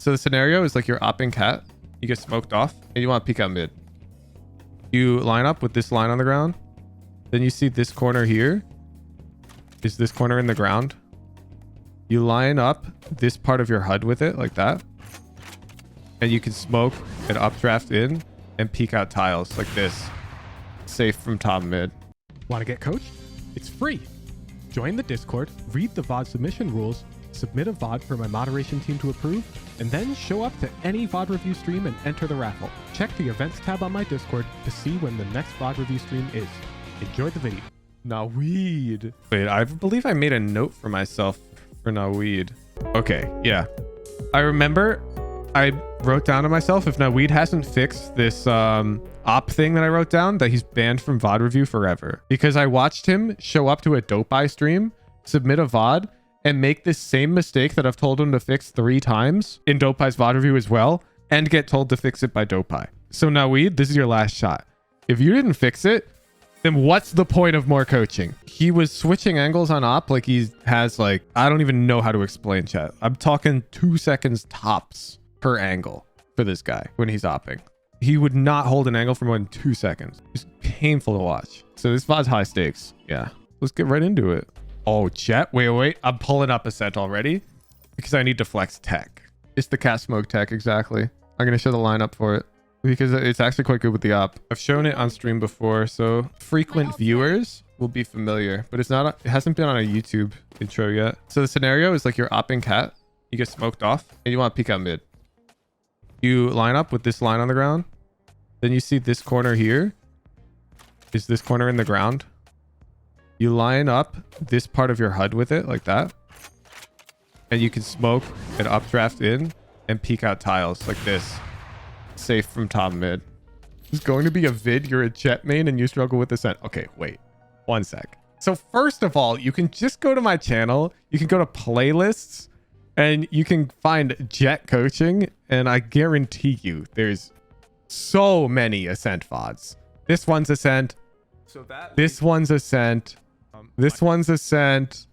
So the scenario is like you're opping cat, you get smoked off, and you want to peek out mid. You line up with this line on the ground. Then you see this corner here. Is this corner in the ground? You line up this part of your HUD with it like that. And you can smoke and updraft in and peek out tiles like this. Safe from top mid. Want to get coached? It's free. Join the Discord, read the VOD submission rules, submit a VOD for my moderation team to approve, and then show up to any VOD review stream and enter the raffle. Check the events tab on my Discord to see when the next VOD review stream is. Enjoy the video. Naweed. Wait, I believe I made a note for myself for Naweed. Okay, yeah. I remember I wrote down to myself, if Naweed hasn't fixed this op thing that I wrote down, that he's banned from VOD review forever. Because I watched him show up to a Dopeye stream, submit a VOD, and make this same mistake that I've told him to fix 3 times in Dopeye's VOD review as well, and get told to fix it by Dopeye. So Naweed, this is your last shot. If you didn't fix it, then what's the point of more coaching? He was switching angles on op like he has like, I don't even know how to explain, chat. I'm talking 2 seconds tops per angle for this guy when he's opping. He would not hold an angle for more than 2 seconds. It's painful to watch. So this VOD's high stakes. Yeah, let's get right into it. Oh, chat. Wait. I'm pulling up Ascent already because I need to flex tech. It's the cat smoke tech, exactly. I'm going to show the lineup for it because it's actually quite good with the op. I've shown it on stream before, so frequent viewers will be familiar, but it hasn't been on a YouTube intro yet. So the scenario is like you're opping cat, you get smoked off, and you want to peek out mid. You line up with this line on the ground. Then you see this corner here. Is this corner in the ground? You line up this part of your HUD with it like that. And you can smoke and updraft in and peek out tiles like this. Safe from top mid. There's going to be a vid, you're a Jet main and you struggle with Ascent. Okay, wait. 1 sec. So first of all, you can just go to my channel. You can go to playlists and you can find Jet coaching. And I guarantee you there's so many Ascent VODs. This one's Ascent. This one's Ascent. This one's Ascent.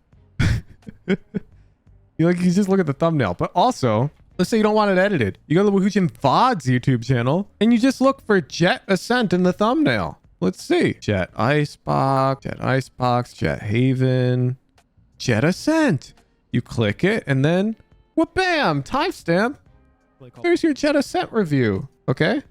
You just look at the thumbnail. But also, let's say you don't want it edited. You go to the Woohoojin VODs YouTube channel and you just look for Jet Ascent in the thumbnail. Let's see. Jet Icebox, Jet Haven, Jet Ascent. You click it and then, well, bam, timestamp. There's your Jet Ascent review. Okay.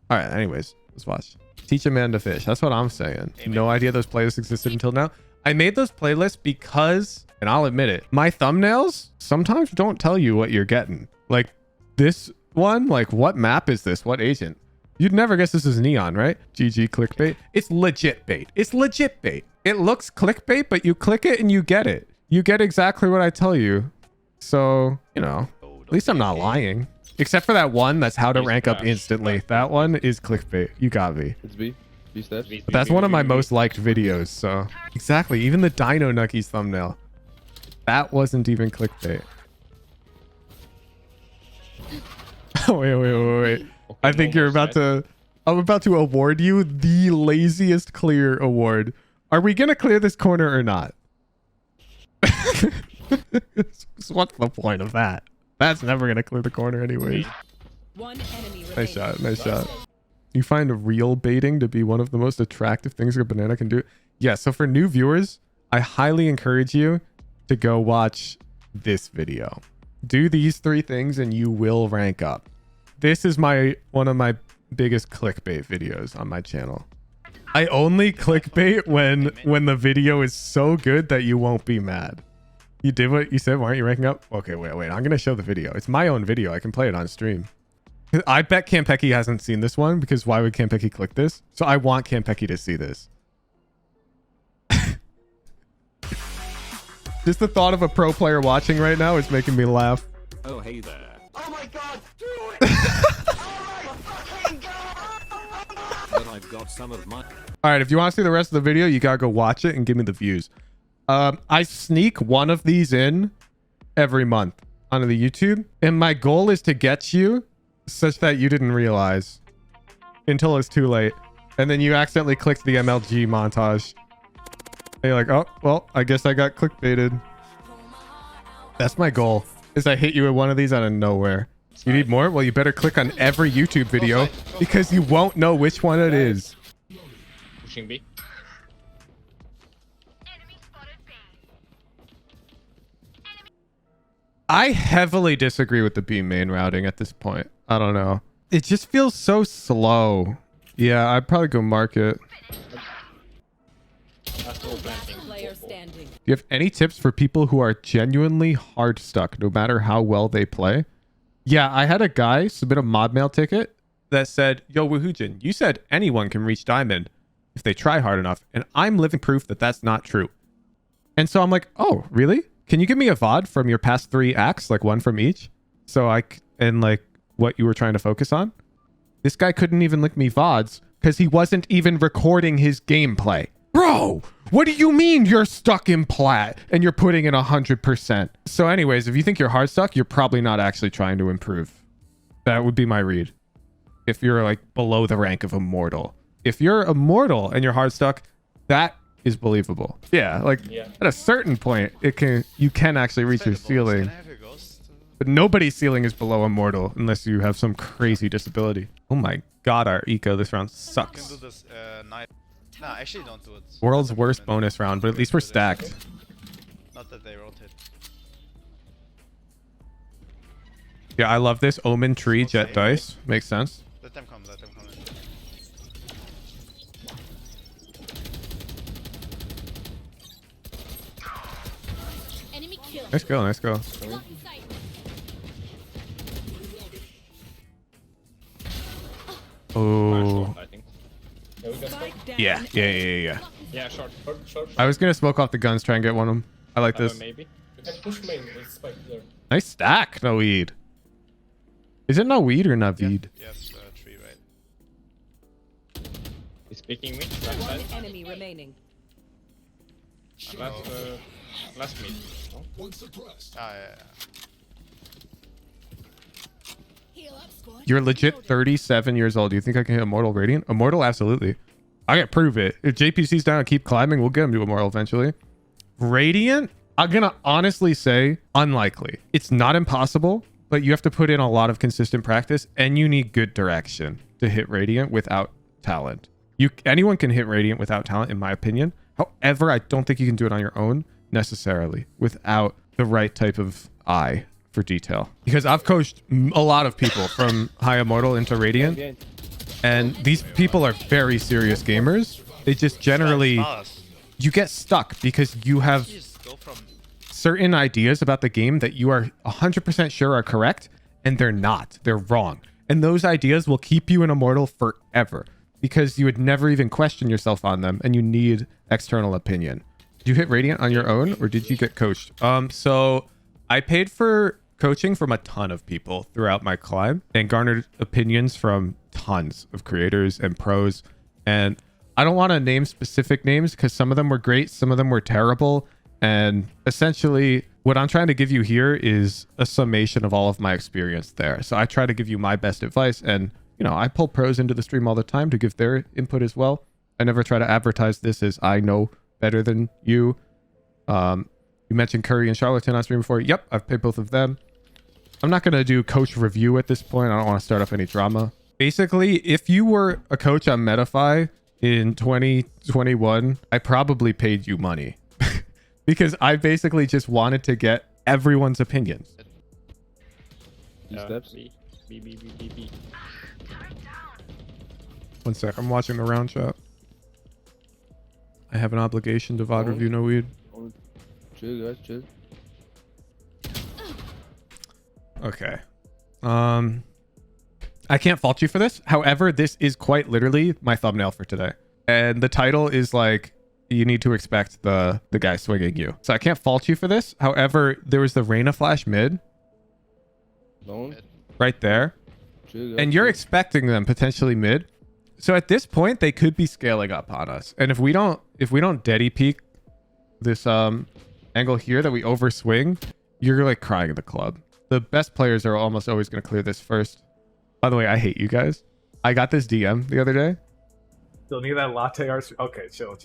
All right. Anyways, let's watch. Teach a man to fish. That's what I'm saying. Amen. No idea those playlists existed until now. I made those playlists because, and I'll admit it, my thumbnails sometimes don't tell you what you're getting. Like this one, like what map is this? What agent? You'd never guess this is Neon, right? GG clickbait. It's legit bait. It's legit bait. It looks clickbait, but you click it and you get it. You get exactly what I tell you. So, you know, at least I'm not lying. Except for that one that's how to rank up instantly. That one is clickbait. You got me. It's B. B steps. But that's one of my most liked videos, so. Exactly. Even the Dino Nuckies thumbnail. That wasn't even clickbait. Wait. I think you're about to... I'm about to award you the laziest clear award. Are we going to clear this corner or not? What's the point of that? That's never going to clear the corner anyways. Nice shot. Nice shot. You find real baiting to be one of the most attractive things a banana can do? Yeah, so for new viewers, I highly encourage you to go watch this video. Do these 3 things and you will rank up. This is one of my biggest clickbait videos on my channel. I only clickbait when the video is so good that you won't be mad. You did what you said. Why aren't you ranking up? Okay, wait. I'm going to show the video. It's my own video. I can play it on stream. I bet Campeki hasn't seen this one because why would Campeki click this? So I want Campeki to see this. Just the thought of a pro player watching right now is making me laugh. Oh, hey there. Oh my god, do it! Oh my fucking god! But I've got some of my... All right, if you want to see the rest of the video, you gotta go watch it and give me the views. I sneak one of these in every month onto the YouTube, and my goal is to get you such that you didn't realize until it's too late, and then you accidentally clicked the MLG montage. And you're like, oh, well, I guess I got clickbaited. That's my goal, is I hit you with one of these out of nowhere. You need more? Well, you better click on every YouTube video because you won't know which one it is. Pushing B. I heavily disagree with the B main routing at this point. I don't know. It just feels so slow. Yeah, I'd probably go market. That's all planting. Player standing. Do you have any tips for people who are genuinely hard stuck, no matter how well they play? Yeah, I had a guy submit a mod mail ticket that said, "Yo, Woohoojin, you said anyone can reach diamond if they try hard enough, and I'm living proof that that's not true." And so I'm like, "Oh, really? Can you give me a VOD from your past 3 acts, like one from each? And like what you were trying to focus on?" This guy couldn't even link me VODs because he wasn't even recording his gameplay. Bro, what do you mean you're stuck in plat and you're putting in 100%? So anyways, if you think you're hard stuck, you're probably not actually trying to improve. That would be my read. If you're like below the rank of immortal. If you're immortal and you're hard stuck, that is believable. Yeah, like at a certain point, you can actually reach your ceiling. But nobody's ceiling is below immortal unless you have some crazy disability. Oh my god, our eco this round sucks. do this night. No, actually don't do it. World's worst bonus round, but at least we're stacked. Not that they rotate. Yeah, I love this. Omen tree, jet dice. Makes sense. Let them come, let them come in. Enemy kill. Nice go, nice go. Blocking sight. Oh. I think. Yeah, we got stuck. Spike down. Yeah. Yeah, short. I was gonna smoke off the guns, try and get one of them. I like this. Maybe. You can push main with spike there. Nice stack, Naweed. Is it Naweed or Naveed? Yes, tree, right? He's picking me. One enemy remaining. Last mid. No? Ah, yeah. Heal up, squad. You're legit 37 years old. Do you think I can hit Immortal Radiant? Immortal, absolutely. I can prove it. If JPC's down and keep climbing, we'll get him to Immortal eventually. Radiant, I'm gonna honestly say unlikely. It's not impossible, but you have to put in a lot of consistent practice and you need good direction to hit Radiant without talent. Anyone can hit Radiant without talent, in my opinion. However, I don't think you can do it on your own necessarily without the right type of eye for detail. Because I've coached a lot of people from High Immortal into Radiant, and these people are very serious gamers. They just generally, you get stuck because you have Just go from certain ideas about the game that you are 100% sure are correct, and they're not. They're wrong. And those ideas will keep you in Immortal forever because you would never even question yourself on them, and you need external opinion. Did you hit Radiant on your own, or did you get coached? So I paid for coaching from a ton of people throughout my climb and garnered opinions from tons of creators and pros. And I don't want to name specific names because some of them were great, some of them were terrible. And essentially what I'm trying to give you here is a summation of all of my experience there. So I try to give you my best advice, and you know, I pull pros into the stream all the time to give their input as well. I never try to advertise this as I know better than you. You mentioned Curry and Charlatan on stream before. Yep, I've paid both of them. I'm not going to do coach review at this point. I don't want to start up any drama. Basically, if you were a coach on Metafy in 2021, I probably paid you money because I basically just wanted to get everyone's opinions. Steps. B. One sec, I'm watching the round shot. I have an obligation to VOD review no weed. Chill, guys, chill. Okay. I can't fault you for this. However, this is quite literally my thumbnail for today. And the title is like, you need to expect the guy swinging you. So I can't fault you for this. However, there was the Reyna flash mid Don't. right there. Chill, guys, And you're chill. expecting them potentially mid. So at this point, they could be scaling up on us. And if we don't deady peek this angle here that we overswing, you're like crying in the club. The best players are almost always going to clear this first. By the way, I hate you guys. I got this DM the other day. Still need that latte art. Okay, chill.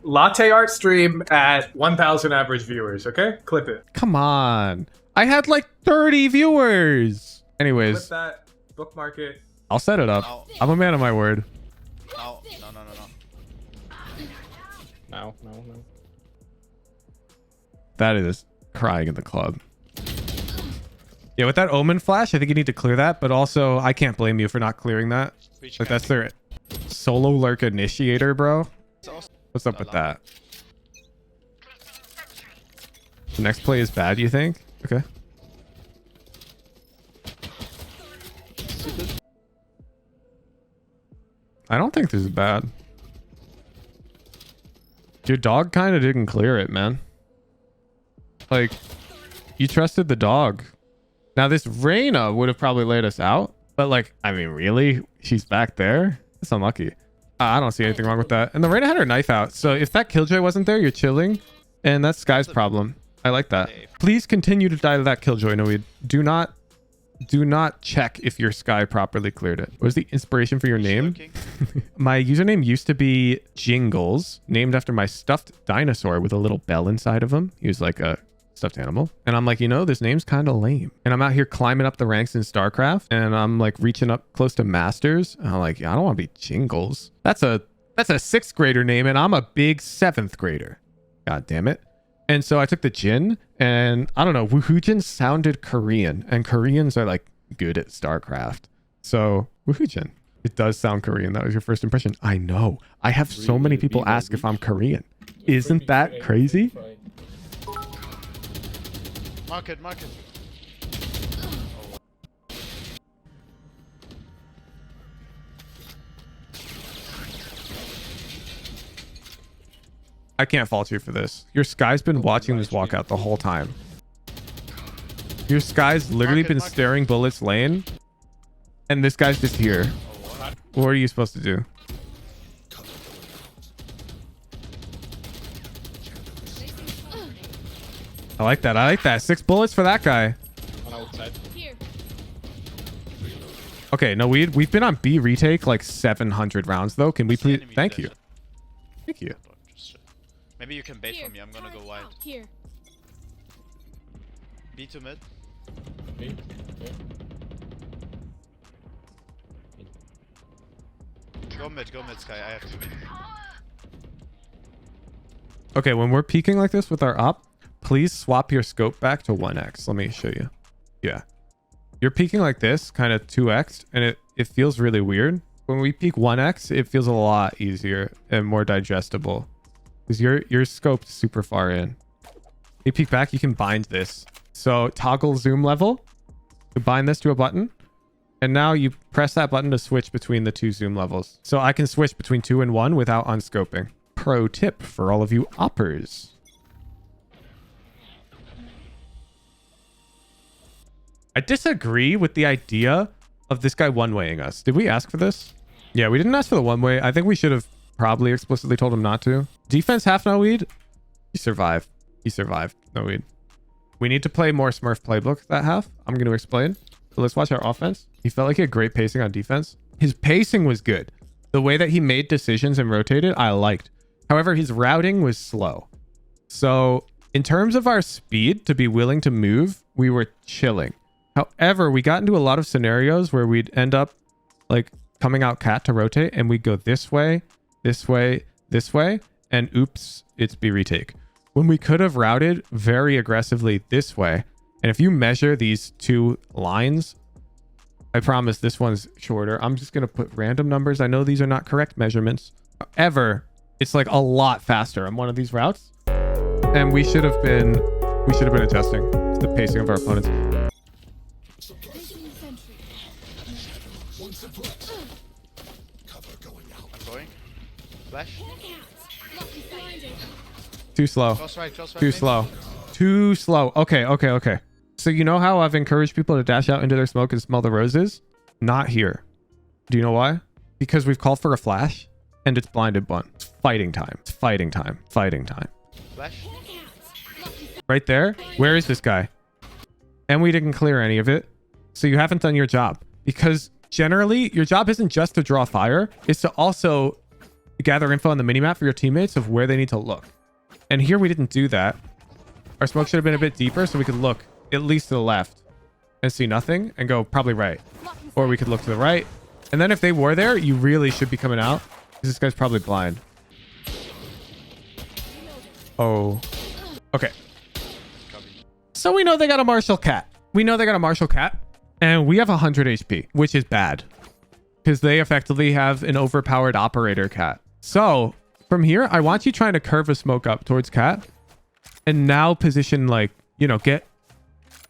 Latte art stream at 1,000 average viewers. Okay, clip it. Come on. I had like 30 viewers. Anyways, With that, bookmark it. I'll set it up. Now, I'm a man of my word. now, no. Now. That is crying in the club. Yeah, with that Omen flash, I think you need to clear that, but also I can't blame you for not clearing that. Breach Like can that's their solo lurk initiator, bro. What's up with that? The next play is bad, you think? Okay. I don't think this is bad. Your dog kind of didn't clear it, man. Like, you trusted the dog. Now, this Reyna would have probably laid us out. But, like, I mean, really? She's back there? That's unlucky. I don't see anything wrong with that. And the Reyna had her knife out. So, if that Killjoy wasn't there, you're chilling. And that's Sky's problem. I like that. Please continue to die to that Killjoy, Noid. Do not check if your Sky properly cleared it. What was the inspiration for your name? lurking. My username used to be Jingles, named after my stuffed dinosaur with a little bell inside of him. He was like a stuffed animal. And I'm like, you know, this name's kind of lame. And I'm out here climbing up the ranks in StarCraft, and I'm like reaching up close to Masters. And I'm like, yeah, I don't want to be Jingles. That's a 6th grader name, and I'm a big 7th grader. God damn it. And so I took the Jin, and I don't know, Woohoojin sounded Korean, and Koreans are like good at StarCraft. So Woohoojin. It does sound Korean. That was your first impression. I know. I have so many people ask if I'm Korean. Isn't that crazy? Market. I can't fault you for this. Your Sky's been watching this walkout the whole time. Your Sky's literally been Market. staring bullets lane, and this guy's just here. What are you supposed to do? I like that. 6 bullets for that guy. On outside. Here. Okay, no, we've been on B retake like 700 rounds though. Can we please? Enemy Thank you. desert. Thank you. Maybe you can bait Here. for me. I'm gonna go Turret wide. out. Here. B to mid. B. Yeah. Go mid, Sky. I have to mid. Okay, when we're peeking like this with our op, please swap your scope back to 1x. Let me show you. Yeah. You're peeking like this, kind of 2x, and it feels really weird. When we peek 1x, it feels a lot easier and more digestible. Because you're scoped super far in. You peek back, you can bind this. So toggle zoom level. You bind this to a button. And now you press that button to switch between the 2 zoom levels. So I can switch between 2 and 1 without unscoping. Pro tip for all of you oppers. I disagree with the idea of this guy one-waying us. Did we ask for this? Yeah, we didn't ask for the one-way. I think we should have probably explicitly told him not to. Defense half no weed. He survived. No weed. We need to play more Smurf playbook that half. I'm going to explain. So let's watch our offense. He felt like he had great pacing on defense. His pacing was good. The way that he made decisions and rotated, I liked. However, his routing was slow. So in terms of our speed to be willing to move, we were chilling. However, we got into a lot of scenarios where we'd end up like coming out cat to rotate, and we'd go this way, and oops, it's B retake. When we could have routed very aggressively this way. And if you measure these 2 lines, I promise this one's shorter. I'm just going to put random numbers. I know these are not correct measurements. However, it's like a lot faster on one of these routes. And we should have been adjusting to the pacing of our opponents. Placing sentry. I'm going. Flash. Lucky blinded. Too slow. Close right. Too main. slow. Too slow. Okay. So you know how I've encouraged people to dash out into their smoke and smell the roses? Not here. Do you know why? Because we've called for a flash and it's blinded one. It's fighting time. Flash. Right there. Where is this guy? And we didn't clear any of it. So you haven't done your job. Because generally, your job isn't just to draw fire. It's to also gather info on the minimap for your teammates of where they need to look. And here we didn't do that. Our smoke should have been a bit deeper so we could look at least to the left. and see nothing and go probably right. Or we could look to the right. And then if they were there, you really should be coming out. Because this guy's probably blind. Oh. Okay. So we know they got a Marshall Cat. We know they got a Marshall Cat. And we have 100 HP, which is bad. Because they effectively have an overpowered operator cat. So from here, I want you trying to curve a smoke up towards cat. And now position like, you know, get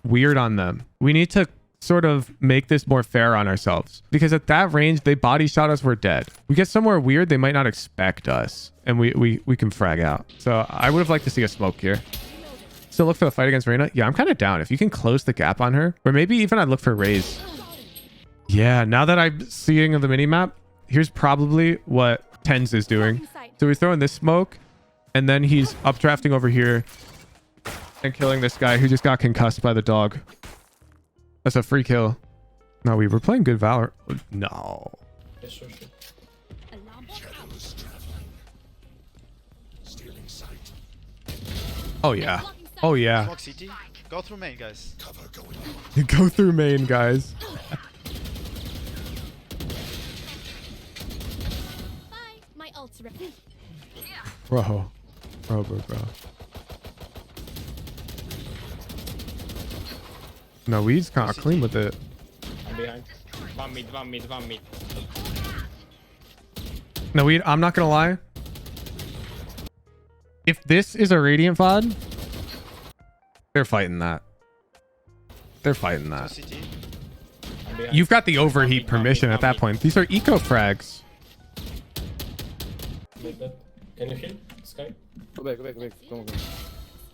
weird on them. We need to sort of make this more fair on ourselves. Because at that range, they body shot us, we're dead. We get somewhere weird, they might not expect us. And we can frag out. So I would have liked to see a smoke here. Still look for the fight against Reyna. Yeah, I'm kind of down. If you can close the gap on her. Or maybe even I'd look for Raze. Yeah, now that I'm seeing the minimap, here's probably what Tens is doing. So we throw in this smoke. And then he's updrafting over here. And killing this guy who just got concussed by the dog. That's a free kill. No, we were playing good Valor. No. Yes, sure, sure. Oh, yeah. Oh, yeah. Smoke CT. Go through main, guys. Go through main, guys. Bye. My ult's ready. Bro. Bro. No, we's kind of clean with it. I'm behind. One mid. No, I'm not gonna lie. If this is a Radiant VOD, they're fighting that. They're fighting that. CT. I'm behind. You've got the overheat permission at that point. These are eco frags. Can you heal, Sky? Go back. Come on.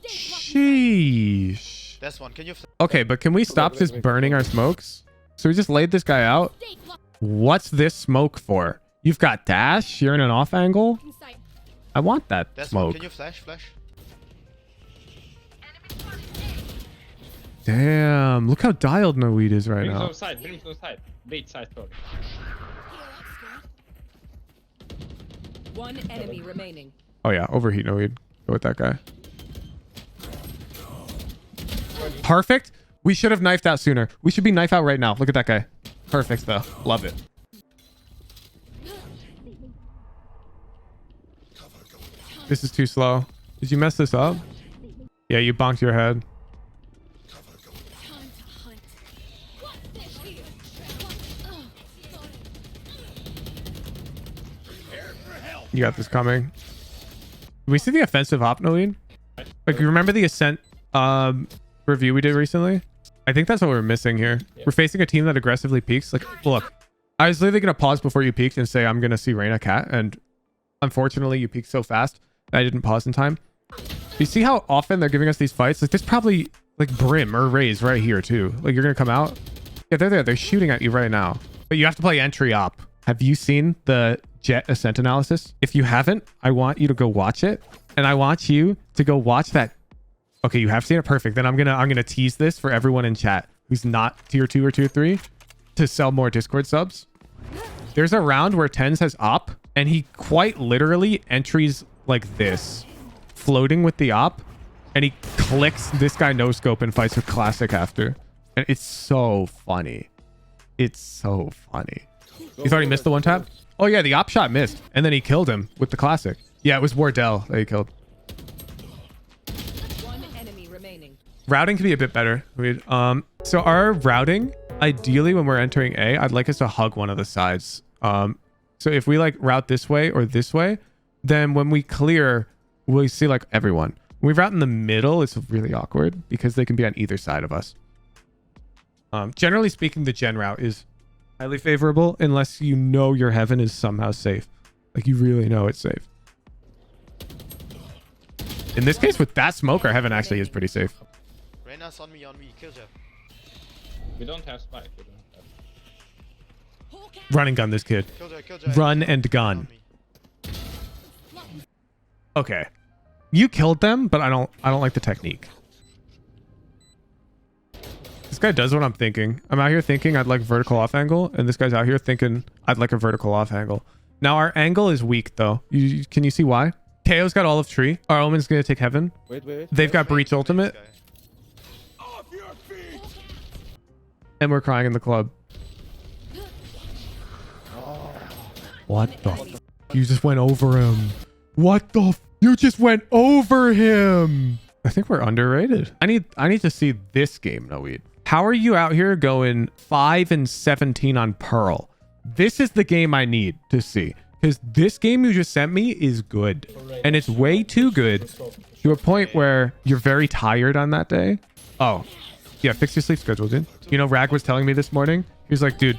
Sheesh. That's one. Can you? Okay, but can we stop just burning our smokes? So we just laid this guy out. What's this smoke for? You've got dash. You're in an off angle. I want that That's one. smoke. Can you flash? Damn, look how dialed no weed is right now. Brimstone side. Bait side, sorry. One enemy remaining. Oh yeah, overheat no weed. Go with that guy. Perfect. We should have knifed out sooner. We should be knife out right now. Look at that guy. Perfect though. Love it. This is too slow. Did you mess this up? Yeah, you bonked your head. You got this coming. Did we see the offensive op, Noeen? Like, you remember the Ascent review we did recently? I think that's what we're missing here. We're facing a team that aggressively peeks. Like, look, I was literally going to pause before you peeked and say, I'm going to see Reyna Cat. And unfortunately, you peeked so fast that I didn't pause in time. You see how often they're giving us these fights? Like, there's probably, like, Brim or Raze right here, too. Like, you're going to come out. Yeah, they're there. They're shooting at you right now. But you have to play entry op. Have you seen the Jet Ascent analysis? If you haven't, I want you to go watch it. And I want you to go watch that. Okay, you have seen it. Perfect. Then I'm gonna tease this for everyone in chat who's not tier 2 or tier 3 to sell more Discord subs. There's a round where Tens has op and he quite literally entries like this, floating with the op, and he clicks this guy no scope and fights with Classic after. And it's so funny. It's so funny. You thought he missed the one tap? Oh yeah, the op shot missed. And then he killed him with the Classic. Yeah, it was Wardell that he killed. One enemy remaining. Routing could be a bit better. So our routing, ideally when we're entering A, I'd like us to hug one of the sides. So if we like route this way or this way, then when we clear, we see like everyone. When we route in the middle, it's really awkward because they can be on either side of us. Generally speaking, the gen route is highly favorable unless you know your heaven is somehow safe. Like you really know it's safe. In this case, with that smoke, our heaven actually is pretty safe. Reyna's on me. Killjoy. We don't have spike. We don't have. Run and gun this kid. Killjoy. Run and gun. Okay. You killed them, but I don't like the technique. This guy does what I'm thinking. I'm out here thinking I'd like vertical off angle, and this guy's out here thinking I'd like a vertical off angle. Now our angle is weak though. Can you see why? KO's got all of tree. Our Omen's gonna take heaven. Wait. They've got breach ultimate. And we're crying in the club. What the f- You just went over him. What the f- You just went over him. I think we're underrated. I need to see this game, Noid. How are you out here going 5 and 17 on Pearl? This is the game I need to see. Because this game you just sent me is good. And it's way too good to a point where you're very tired on that day. Oh, yeah, fix your sleep schedule, dude. You know, Rag was telling me this morning. He was like, dude,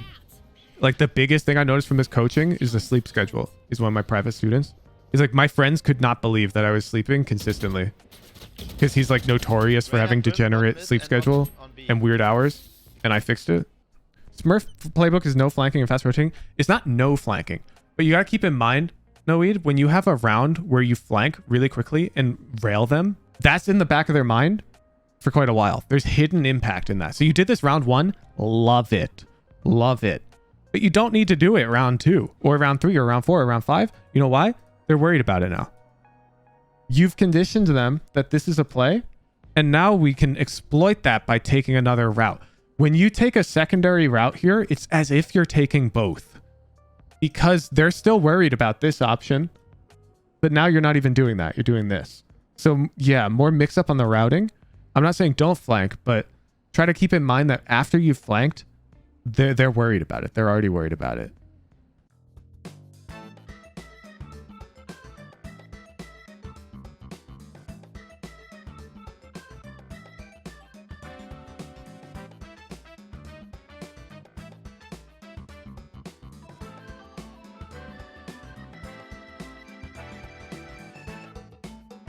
like the biggest thing I noticed from this coaching is the sleep schedule. He's one of my private students. He's like, my friends could not believe that I was sleeping consistently. Because he's like notorious for having degenerate sleep schedule and weird hours. And I fixed it. Smurf playbook is no flanking and fast rotating. It's not no flanking. But you got to keep in mind, Noid, when you have a round where you flank really quickly and rail them, that's in the back of their mind for quite a while. There's hidden impact in that. So you did this round 1. Love it. Love it. But you don't need to do it round 2 or round 3 or round 4 or round 5. You know why? They're worried about it now. You've conditioned them that this is a play. And now we can exploit that by taking another route. When you take a secondary route here, it's as if you're taking both. Because they're still worried about this option. But now you're not even doing that. You're doing this. So yeah, more mix up on the routing. I'm not saying don't flank, but try to keep in mind that after you've flanked, they're worried about it. They're already worried about it.